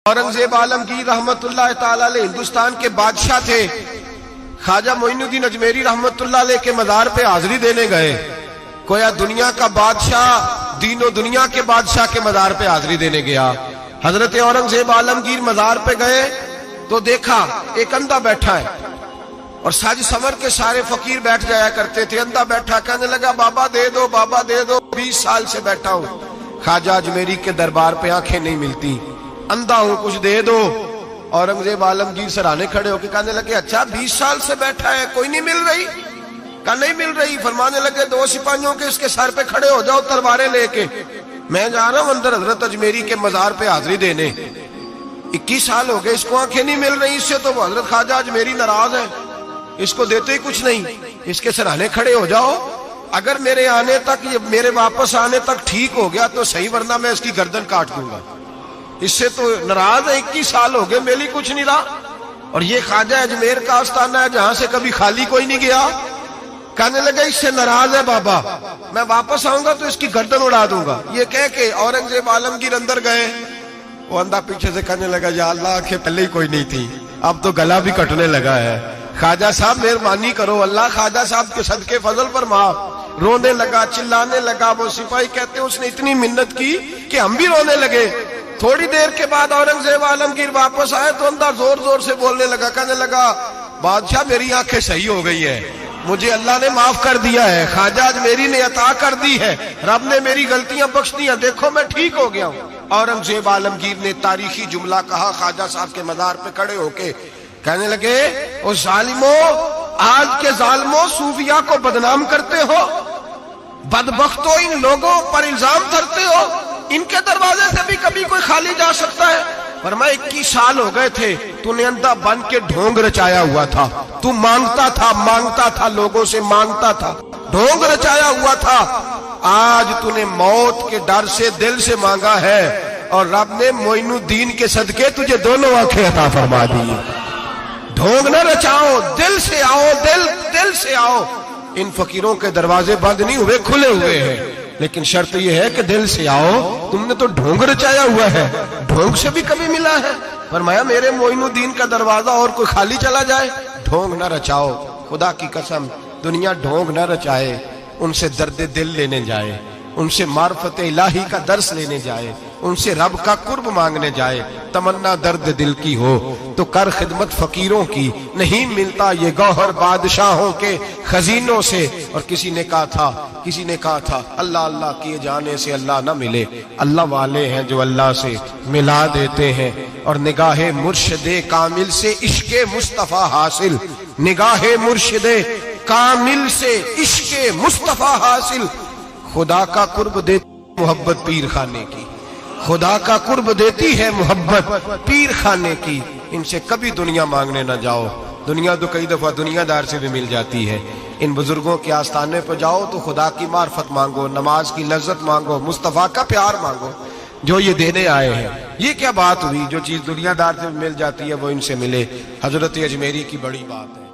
औरंगजेब आलमगीर रहमतुल्लाह ताला अलैह हिंदुस्तान के बादशाह थे। ख्वाजा मोइनुद्दीन अजमेरी रहमतुल्लाह अलैह के मजार पे हाजिरी देने गए। कोया दुनिया का बादशाह दीनो दुनिया के बादशाह के मजार पे हाजिरी देने गया। हजरत औरंगजेब आलमगीर मजार पे गए तो देखा एक अंधा बैठा है और साज समर के सारे फकीर बैठ जाया करते थे। अंधा बैठा, कहने लगा बाबा दे दो, बाबा दे दो, 20 साल से बैठा हूं ख्वाजा अजमेरी के दरबार पे, आंखें नहीं मिलती, अंधा हूं, कुछ दे दो। औरंगजेब आलमगीर सराहने खड़े होकर कहने लगे अच्छा 20 साल से बैठा है, कोई नहीं मिल रही? कहा नहीं मिल रही। फरमाने लगे 2 सिपाहियों के इसके सर पे खड़े हो जाओ तलवारें लेके, मैं जा रहा हूं अंदर हजरत अजमेरी के मजार पे हाजिरी देने। 21 साल हो गए, इसको आंखें नहीं मिल रही, इससे तो हजरत ख्वाजा अजमेरी नाराज है, इसको देते ही कुछ नहीं, इसके सराहने खड़े हो जाओ, अगर मेरे आने तक, मेरे वापस आने तक ठीक हो गया तो सही, वरना मैं इसकी गर्दन काट दूंगा। इससे तो नाराज है, 21 साल हो गए, मेली कुछ नहीं रहा। और ये ख्वाजा अजमेर का आस्थाना है जहां से कभी खाली कोई नहीं गया। कहने लगे इससे नाराज है बाबा, मैं वापस आऊंगा तो इसकी गर्दन उड़ा दूंगा। ये कह के औरंगजेब आलमगीर अंदर गए। वो अंधा पीछे से कहने लगा या अल्लाह, आंखें पहले ही कोई नहीं थी, अब तो गला भी कटने लगा है, ख्वाजा साहब मेहरबानी करो, अल्लाह ख्वाजा साहब के सदके फजल पर माफ। रोने लगा, चिल्लाने लगा। वो सिपाही कहते उसने इतनी मिन्नत की कि हम भी रोने लगे। थोड़ी देर के बाद औरंगजेब आलमगीर वापस आए तो अंदर जोर जोर से बोलने लगा, कहने लगा बादशाह मेरी आंखें सही हो गई है, मुझे अल्लाह ने माफ कर दिया है, ख्वाजा अजमेरी ने अता कर दी है, रब ने मेरी गलतियां बख्श दी हैं, देखो मैं ठीक हो गया हूं। औरंगजेब आलमगीर ने तारीखी जुमला कहा ख्वाजा साहब के मजार पे खड़े होके, कहने लगे ओ जालिमो, आज के जालिमो सूफिया को बदनाम करते हो, बदबख्तो इन लोगों पर इल्जाम धरते हो, इनके दरवाजे से भी कभी कोई खाली जा सकता है? फरमाया 21 साल हो गए थे, तूने अंधा बन के ढोंग रचाया हुआ था, तू मांगता था, लोगों से मांगता था, ढोंग रचाया हुआ था। आज तूने मौत के डर से दिल से मांगा है और रब ने मोइनुद्दीन के सदके तुझे दोनों आंखें अता फरमा दी। ढोंग न रचाओ, दिल से आओ, दिल से आओ। इन फकीरों के दरवाजे बंद नहीं हुए, खुले हुए हैं, लेकिन शर्त यह है कि दिल से आओ। तुमने तो ढोंग रचाया हुआ है, ढोंग से भी कभी मिला है? फरमाया मेरे मोइनुद्दीन का दरवाजा और कोई खाली चला जाए, ढोंग न रचाओ। खुदा की कसम दुनिया ढोंग न रचाए, उनसे दर्द दिल लेने जाए, उनसे मार्फत इलाही का दर्स लेने जाए, उनसे रब का कुर्ब मांगने जाए। तमन्ना दर्द दिल की हो तो कर खिदमत फकीरों की, नहीं मिलता ये गौहर बादशाहों के खजीनों से। और किसी ने कहा था अल्लाह अल्लाह किए जाने से अल्लाह ना मिले, अल्लाह वाले हैं जो अल्लाह से मिला देते हैं। और निगाहे मुर्शिदे कामिल से इश्के मुस्तफा हासिल, निगाहे मुर्शिदे कामिल से इश्के मुस्तफा हासिल। खुदा का कुर्ब देती मोहब्बत पीर खाने की, खुदा का कुर्ब देती है मोहब्बत पीर खाने की। इनसे कभी दुनिया मांगने ना जाओ, दुनिया तो कई दफा दुनियादार से भी मिल जाती है। इन बुजुर्गों के आस्थाने पर जाओ तो खुदा की मार्फत मांगो, नमाज की लज्जत मांगो, मुस्तफा का प्यार मांगो जो ये देने आए हैं। ये क्या बात हुई, जो चीज दुनियादार से मिल जाती है वो इनसे मिले। हजरत अजमेरी की बड़ी बात है।